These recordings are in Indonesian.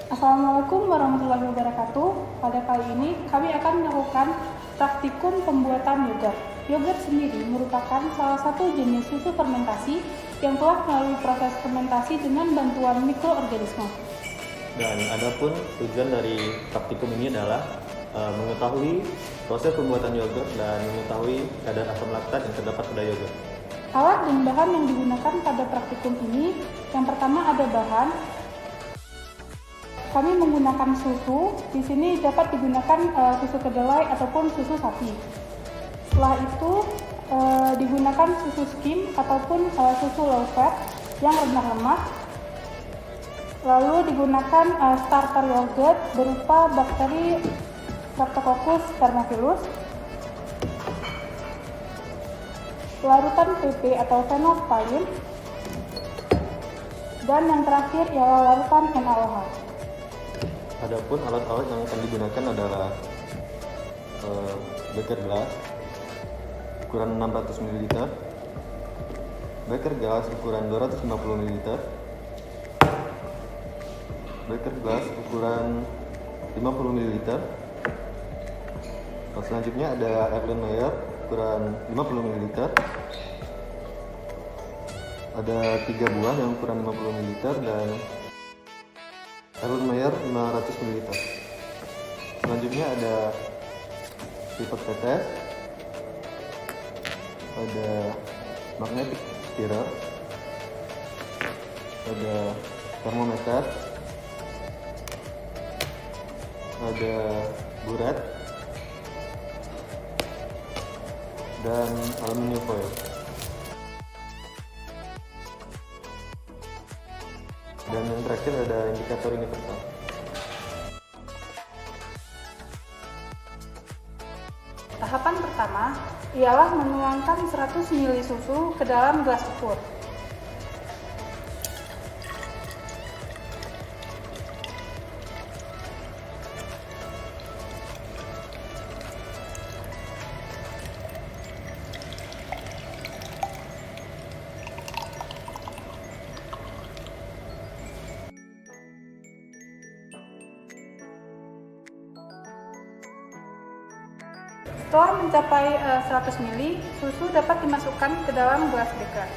Assalamualaikum warahmatullahi wabarakatuh. Pada kali ini kami akan melakukan praktikum pembuatan yogurt. Yogurt sendiri merupakan salah satu jenis susu fermentasi yang telah melalui proses fermentasi dengan bantuan mikroorganisme. Dan adapun tujuan dari praktikum ini adalah mengetahui proses pembuatan yogurt dan mengetahui kadar asam laktat yang terdapat pada yogurt. Alat dan bahan yang digunakan pada praktikum ini, yang pertama ada bahan. Kami menggunakan susu. Di sini dapat digunakan susu kedelai ataupun susu sapi. Setelah itu digunakan susu skim ataupun susu low fat yang rendah lemak. Lalu digunakan starter yogurt berupa bakteri Streptococcus thermophilus, larutan PP atau phenolphthalein, dan yang terakhir ialah larutan NaOH. Adapun alat-alat yang akan digunakan adalah beker gelas ukuran 600 ml, beker gelas ukuran 250 ml, beker gelas ukuran 50 ml. Selanjutnya ada Erlenmeyer ukuran 50 ml, ada 3 buah yang ukuran 50 ml, dan Erlenmeyer 500 ml. Selanjutnya ada pipet tetes, ada magnetic stirrer, ada termometer, ada buret, dan aluminium foil. Dan yang terakhir ada indikator universal. Tahapan pertama ialah menuangkan 100 ml susu ke dalam gelas ukur. Setelah mencapai 100 ml, susu dapat dimasukkan ke dalam gelas beker.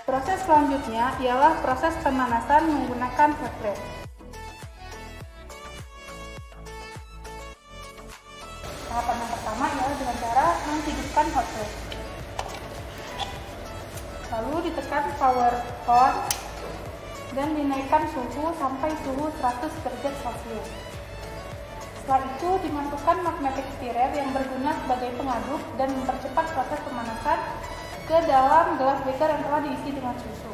Proses selanjutnya ialah proses pemanasan menggunakan hot plate. Tahapan yang pertama ialah dengan cara menghidupkan hot plate. Lalu ditekan power on dan dinaikkan suhu sampai suhu 100 derajat Celcius. Setelah itu dimasukkan magnetic stirrer yang berguna sebagai pengaduk dan mempercepat proses pemanasan ke dalam gelas beker yang telah diisi dengan susu.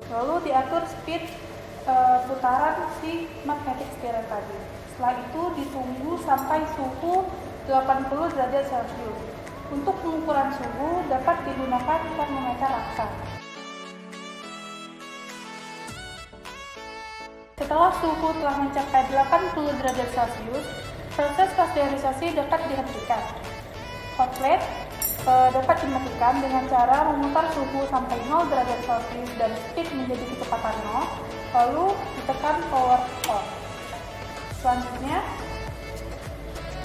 Lalu diatur speed putaran si magnetic stirrer tadi. Setelah itu ditunggu sampai suhu 80 derajat Celcius. Untuk pengukuran suhu dapat digunakan termometer raksa. Setelah suhu telah mencapai 80 derajat Celcius, proses pasteurisasi dapat dihentikan. Hot plate dapat dimatikan dengan cara memutar suhu sampai 0 derajat Celcius dan speed menjadi kecepatan 0, lalu ditekan power on. Selanjutnya,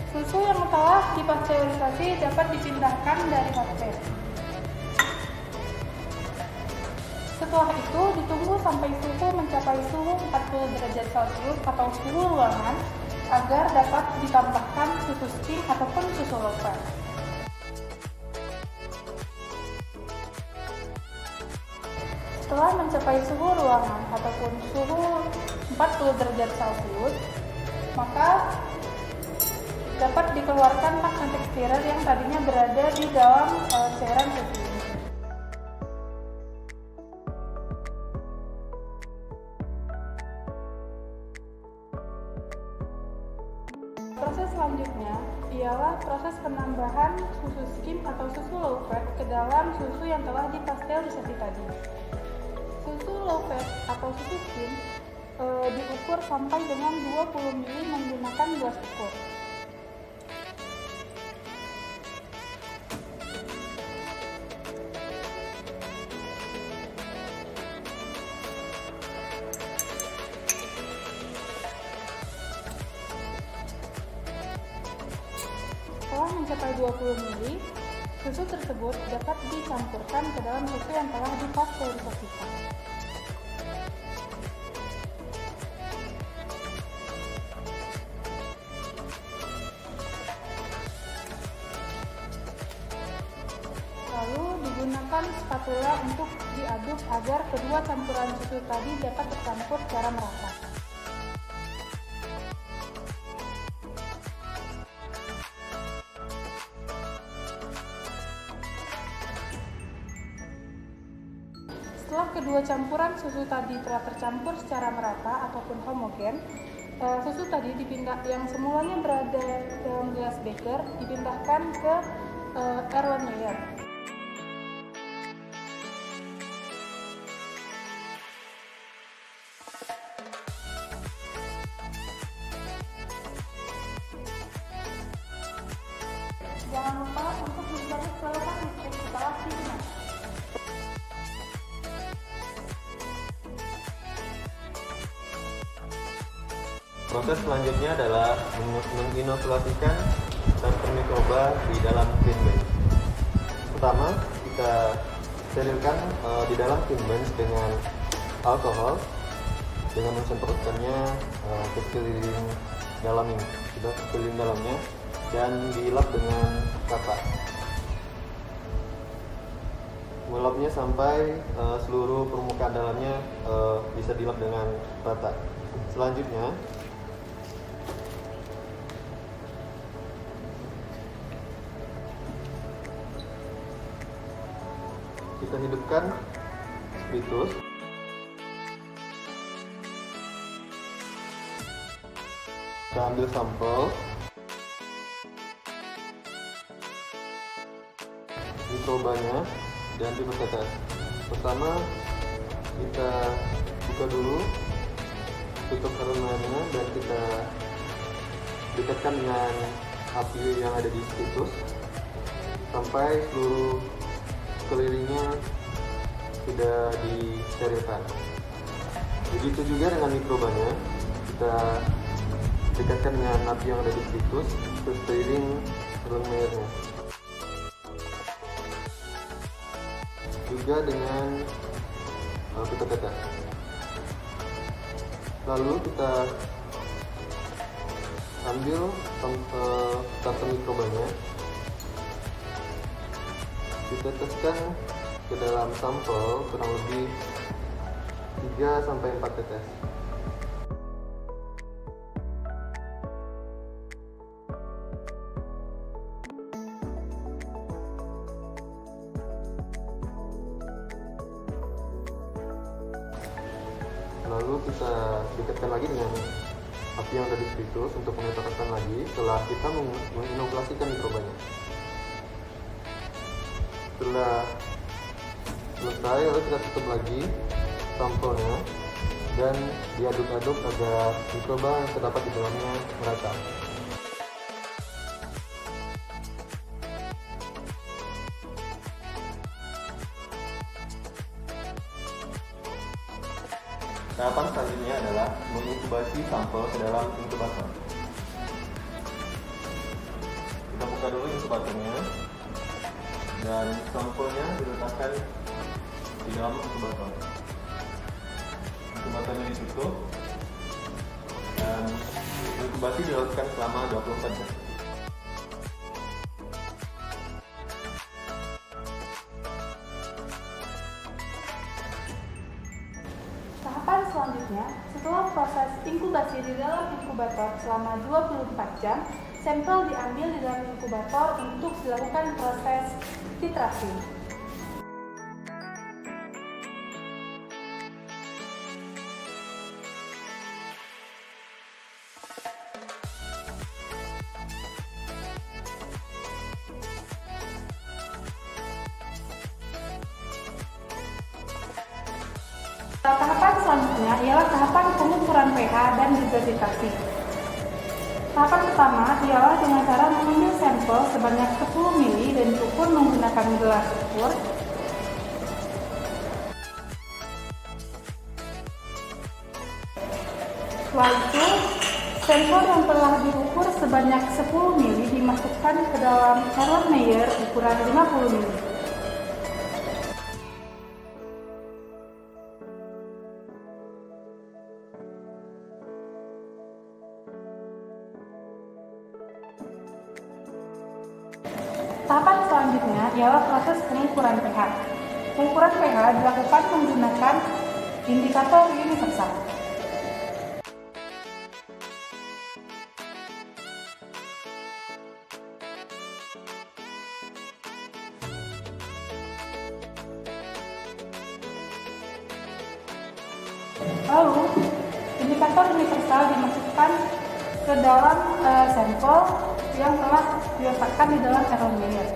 susu yang telah dipasteurisasi dapat dipindahkan dari hot plate. Setelah itu ditunggu sampai suhu mencapai suhu 40 derajat Celcius atau suhu ruangan agar dapat ditambahkan susu skim ataupun susu low fat. Setelah mencapai suhu ruangan ataupun suhu 40 derajat Celcius, maka dapat dikeluarkan magnetic stirrer yang tadinya berada di dalam cairan susu. Proses selanjutnya ialah proses penambahan susu skim atau susu low fat ke dalam susu yang telah dipasteurisasi tadi. Susu low fat atau susu skim diukur sampai dengan 20 ml menggunakan gelas ukur. Setelah mencapai 20 ml, susu tersebut dapat dicampurkan ke dalam susu yang telah dipasteurisasikan. Lalu digunakan spatula untuk diaduk agar kedua campuran susu tadi dapat tercampur secara merata. Setelah kedua campuran susu tadi telah tercampur secara merata ataupun homogen, susu tadi yang semulanya berada dalam gelas beker dipindahkan ke Erlenmeyer. Jangan lupa untuk menjaga keselamatan listrik setelah digunakan. Proses selanjutnya adalah menginokulasikan tanaman mikroba di dalam clean bench. Pertama, kita sterilkan di dalam clean bench dengan alkohol dengan mensemprotkannya ke sekeliling dalam ini, sudah sekeliling dalamnya, dan dilap dengan kapak. Melapnya sampai seluruh permukaan dalamnya bisa dilap dengan rata. Selanjutnya, kita hidupkan spiritus. Kita ambil sampel mikrobanya dan diperketat. Pertama, kita buka dulu tutup aromanya dan kita dekatkan dengan api yang ada di spiritus sampai seluruh kelilingnya sudah disterilkan. Begitu juga dengan mikrobanya, kita dekatkan dengan api yang ada di spiritus ke sekeliling Erlenmeyernya. Juga dengan pipet. Lalu kita ambil tanaman mikrobanya, diteteskan ke dalam sampel kurang lebih 3-4 tetes. Lalu kita dekatkan lagi dengan api yang ada di spiritus untuk meneteskan lagi setelah kita menginokulasikan mikrobanya. Setelah selesai, lalu kita tutup lagi sampelnya dan diaduk-aduk agar mikroba yang terdapat di dalamnya merata. Tahapan selanjutnya adalah menginkubasi sampel ke dalam inkubator. Kita buka dulu inkubatornya dan sampelnya diletakkan di dalam inkubator. Inkubatornya ditutup dan inkubasi dilakukan selama 24 jam. Tahapan selanjutnya, setelah proses inkubasi di dalam inkubator selama 24 jam, sampel diambil di dalam inkubator untuk dilakukan proses titrasi. Tahapan selanjutnya ialah tahapan pengukuran pH dan degradasi. Tahapan pertama ialah dengan cara mengambil sampel sebanyak 10 ml dan diukur menggunakan gelas ukur. Setelah itu, sampel yang telah diukur sebanyak 10 ml dimasukkan ke dalam Erlenmeyer ukuran 50 ml. Tahapan selanjutnya ialah proses pengukuran pH. Pengukuran pH dilakukan menggunakan indikator universal. Lalu, indikator universal dimasukkan ke dalam sampel yang telah diletakkan di dalam Erlenmeyer.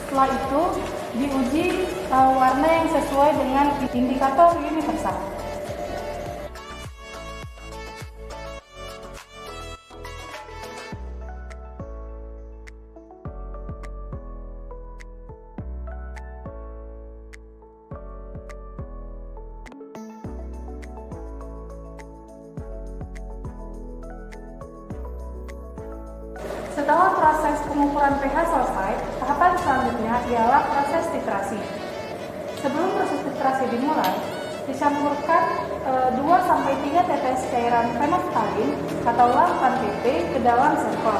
Setelah itu, diuji warna yang sesuai dengan indikator universal. Setelah proses pengukuran pH selesai, tahapan selanjutnya ialah proses titrasi. Sebelum proses titrasi dimulai, dicampurkan 2-3 tetes cairan phenolphthalein atau larutan PP ke dalam sampel.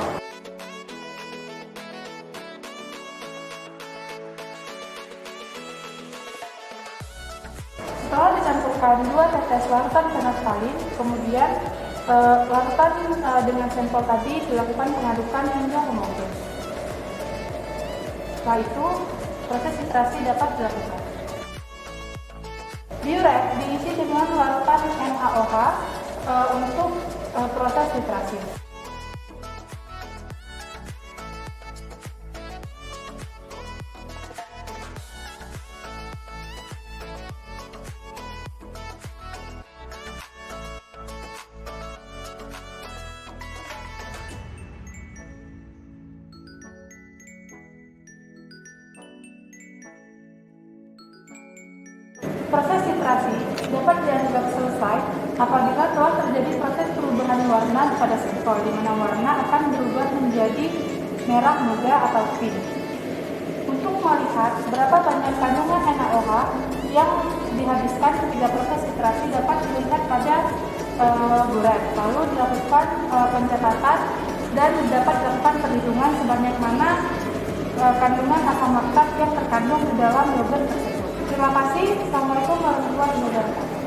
Setelah dicampurkan 2 tetes larutan phenolphthalein, kemudian larutan dengan sampel tadi dilakukan pengadukan hingga homogen. Setelah itu, proses titrasi dapat dilakukan. Diuret diisi dengan larutan NaOH untuk proses titrasi. Proses titrasi dapat dianggap selesai apabila telah terjadi proses perubahan warna pada sampel, di mana warna akan berubah menjadi merah muda atau pink. Untuk melihat berapa banyak kandungan NaOH yang dihabiskan ketika proses titrasi dapat dilihat pada bulan. Lalu dilakukan pencatatan dan dapat dilakukan perhitungan sebanyak mana kandungan asam laktat yang terkandung di dalam yogurt tersebut. Terima kasih. Assalamualaikum warahmatullahi wabarakatuh.